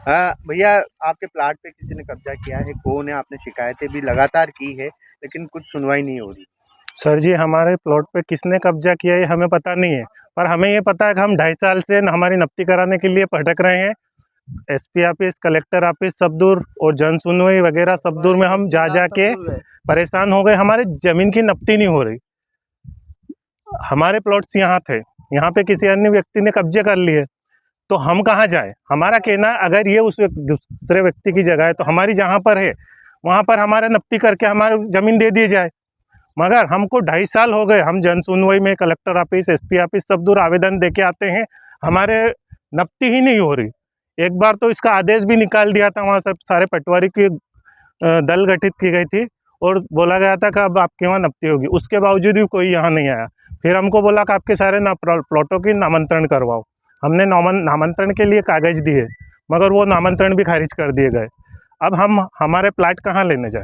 हाँ भैया, आपके प्लाट पे किसी ने कब्जा किया है, कौन है? आपने शिकायतें भी लगातार की है, लेकिन कुछ सुनवाई नहीं हो रही। सर जी, हमारे प्लॉट पे किसने कब्जा किया है हमें पता नहीं है, पर हमें ये पता है कि हम 2.5 साल से हमारी नफ्ती कराने के लिए भटक रहे हैं। एसपी ऑफिस, कलेक्टर ऑफिस सब दूर और जन सुनवाई वगैरह सब दूर में हम जा के परेशान हो गए। हमारे ज़मीन की नफ्ती नहीं हो रही। हमारे प्लॉट्स यहाँ थे, यहाँ पे किसी अन्य व्यक्ति ने कब्जे कर लिए, तो हम कहाँ जाएं? हमारा कहना है अगर ये उस दूसरे व्यक्ति की जगह है तो हमारी जहाँ पर है वहाँ पर हमारा नफ्ती करके हमारी ज़मीन दे दी जाए। मगर हमको 2.5 साल हो गए, हम जन सुनवाई में कलेक्टर ऑफिस, एसपी ऑफिस सब दूर आवेदन दे के आते हैं, हमारे नफ्ती ही नहीं हो रही। एक बार तो इसका आदेश भी निकाल दिया था, वहाँ से सारे पटवारी की दल गठित की गई थी और बोला गया था कि अब आपके वहाँ नफ्ती होगी। उसके बावजूद भी कोई यहाँ नहीं आया। फिर हमको बोला कि आपके सारे प्लॉटों की नामांतरण करवाओ। हमने नामांतरण के लिए कागज दिए, मगर वो नामांतरण भी खारिज कर दिए गए। अब हम हमारे प्लाट कहाँ लेने जाए?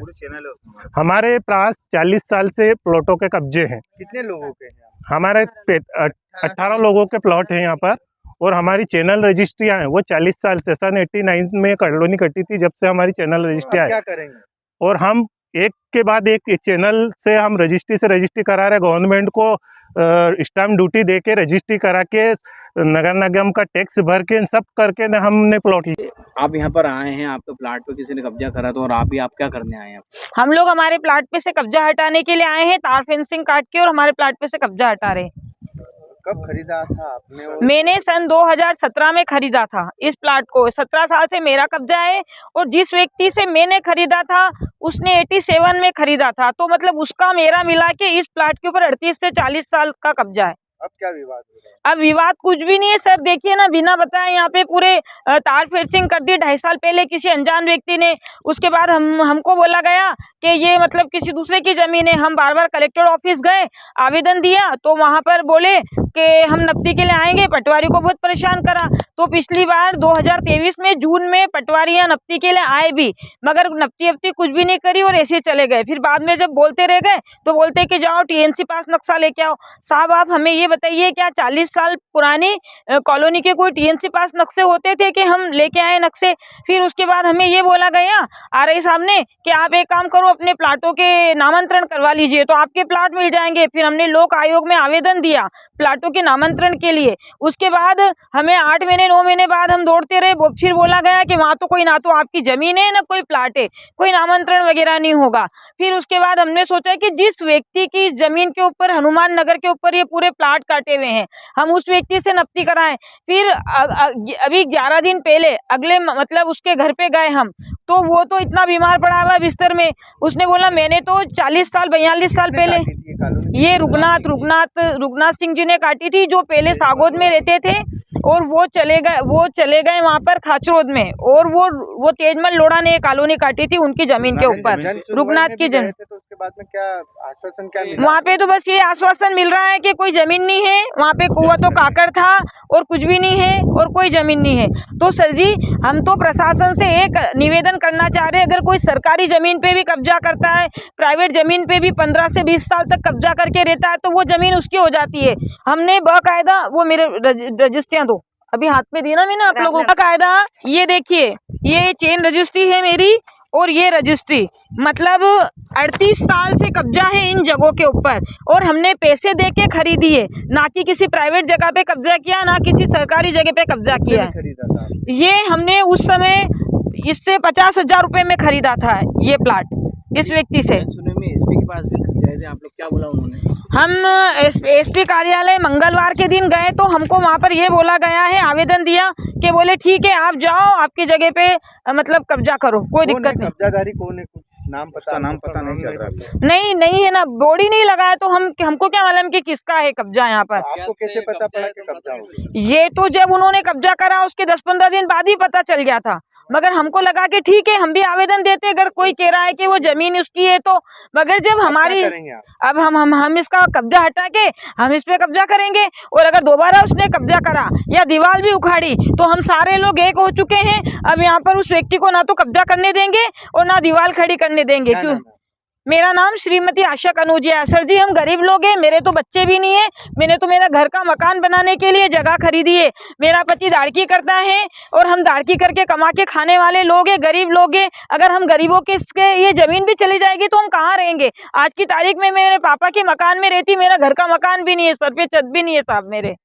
हमारे पास 40 साल से प्लॉटों के कब्जे हैं। कितने लोगों के हैं? हमारे 18 लोगों के प्लॉट हैं यहाँ पर, और हमारी चैनल रजिस्ट्रियाँ हैं वो 40 साल से, सन 89 में कॉलोनी कटी थी, जब से हमारी चैनल रजिस्ट्रियाँ क्या करेंगे? और हम एक के बाद एक चैनल से हम रजिस्ट्री करा रहे। गवर्नमेंट को स्टाम्प ड्यूटी दे के रजिस्ट्री करा के नगर निगम का टैक्स भर के सब करके न हमने प्लॉट लिए। आप यहाँ पर आए हैं, आपके प्लाट पे किसी ने कब्जा करा तो, और आप क्या करने आए हैं? हम लोग हमारे प्लाट पे से कब्जा हटाने के लिए आए हैं, तार फेंसिंग काट के, और हमारे प्लाट पे से कब्जा हटा रहे हैं। कब खरीदा था आपने? मैंने सन 2017 में खरीदा था इस प्लाट को। 17 साल से मेरा कब्जा है, और जिस व्यक्ति से मैंने खरीदा था उसने 87 में खरीदा था, तो मतलब उसका मेरा मिला के इस प्लाट के ऊपर 38 से 40 साल का कब्जा है। अब क्या विवाद हो रहा है? अब विवाद कुछ भी नहीं है सर, देखिए ना, बिना बताए यहाँ पे पूरे तार फेंसिंग कर दी 2.5 साल पहले किसी अनजान व्यक्ति ने। उसके बाद हमको बोला गया कि ये मतलब किसी दूसरे की जमीन है। हम बार बार कलेक्टर ऑफिस गए, आवेदन दिया, तो वहाँ पर बोले कि हम नफ्ती के लिए आएंगे। पटवारी को बहुत परेशान करा, तो पिछली बार 2023 में जून में पटवारी यहाँ नफ्ती के लिए आए भी, मगर नफ्ती कुछ भी नहीं करी और ऐसे चले गए। फिर बाद में जब बोलते रह गए तो बोलते कि जाओ टीएनसी पास नक्शा लेके आओ। साहब आप हमें ये बताइए, क्या 40 साल पुरानी कॉलोनी के कोई टीएनसी पास नक्शे होते थे कि हम लेके आए नक्शे? फिर उसके बाद हमें ये बोला गया आरआई साहब ने कि आप एक काम करो, अपने प्लाटों के नामांतरण करवा लीजिए तो आपके प्लाट मिल जाएंगे। फिर हमने लोक आयोग में आवेदन दिया प्लाटों के नामांतरण के लिए। उसके बाद हमें 8 महीने 9 महीने बाद हम दौड़ते रहे, फिर बोला गया कि वहाँ तो कोई, ना तो आपकी जमीन है ना कोई प्लाट है, कोई नामांतरण वगैरह नहीं होगा। फिर उसके बाद हमने सोचा कि जिस व्यक्ति की जमीन के ऊपर, हनुमान नगर के ऊपर ये पूरे प्लाट काटे हुए हैं, हम उस व्यक्ति से नफ्ती कराएं। फिर अभी 11 दिन पहले अगले मतलब उसके घर पे गए हम, तो वो तो इतना बीमार पड़ा हुआ बिस्तर में। उसने बोला मैंने तो 40 साल 42 साल पहले ये रुगनाथ सिंह जी ने काटी थी, जो पहले सागोद में रहते थे, और वो चले गए वहाँ पर खाचरोद में, और वो तेजमल लोढ़ा ने कॉलोनी काटी थी उनकी जमीन के ऊपर, रुगनाथ की जमीन। तो उसके बाद में क्या आश्वासन क्या मिला? वहाँ पे तो बस ये आश्वासन मिल रहा है कि कोई जमीन नहीं है वहाँ पे, कुआं तो काकड़ था और कुछ भी नहीं है और कोई जमीन नहीं है। तो सर जी, हम तो प्रशासन से एक निवेदन करना चाह रहे हैं, अगर कोई सरकारी जमीन पे भी कब्जा करता है, प्राइवेट जमीन पे भी 15 से 20 साल तक कब्जा करके रहता है, तो वो जमीन उसकी हो जाती है। हमने बाकायदा, वो मेरे रजिस्ट्रियाँ दो अभी हाथ में दी ना मैंने आप लोगों का, कायदा ये देखिए, ये चेन रजिस्ट्री है मेरी, और ये रजिस्ट्री, मतलब 38 साल से कब्जा है इन जगहों के ऊपर, और हमने पैसे दे के खरीदी है, ना कि किसी प्राइवेट जगह पे कब्जा किया, ना किसी सरकारी जगह पे कब्जा किया है। ये हमने उस समय इससे 50,000 रुपए में खरीदा था ये प्लाट इस व्यक्ति से। सुने में एसपी के पास भी गए थे आप लोग, क्या बोला उन्होंने? हम एसपी कार्यालय मंगलवार के दिन गए, तो हमको वहाँ पर ये बोला गया है, आवेदन दिया कि बोले ठीक है आप जाओ, आपकी जगह पे मतलब कब्जा करो, कोई दिक्कत नहीं। कब्जादारी कौन है? कुछ नाम पता नहीं चल रहा? नहीं है ना, बोर्ड ही नहीं लगाया, तो हमको क्या मालूम कि किसका है कब्जा यहाँ पर। आपको कैसे पता पड़ा कि कब्जा हो गया? ये तो जब उन्होंने कब्जा करा उसके 10-15 दिन बाद ही पता चल गया था, मगर हमको लगा कि ठीक है हम भी आवेदन देते, अगर कोई कह रहा है कि वो जमीन उसकी है तो। मगर जब हमारी, अब हम इसका कब्जा हटा के हम इस पे कब्जा करेंगे, और अगर दोबारा उसने कब्जा करा या दीवार भी उखाड़ी तो हम सारे लोग एक हो चुके हैं। अब यहाँ पर उस व्यक्ति को ना तो कब्जा करने देंगे और ना दीवार खड़ी करने देंगे। क्यों? मेरा नाम श्रीमती आशा कनौजिया है। सर जी, हम गरीब लोग हैं, मेरे तो बच्चे भी नहीं है। मैंने तो मेरा घर का मकान बनाने के लिए जगह खरीदी है। मेरा पति दाड़की करता है और हम दाड़की करके कमा के खाने वाले लोग हैं, गरीब लोग हैं। अगर हम गरीबों के ये जमीन भी चली जाएगी तो हम कहाँ रहेंगे? आज की तारीख में मेरे पापा के मकान में रहती, मेरा घर का मकान भी नहीं है, सर पे छत भी नहीं है साहब मेरे।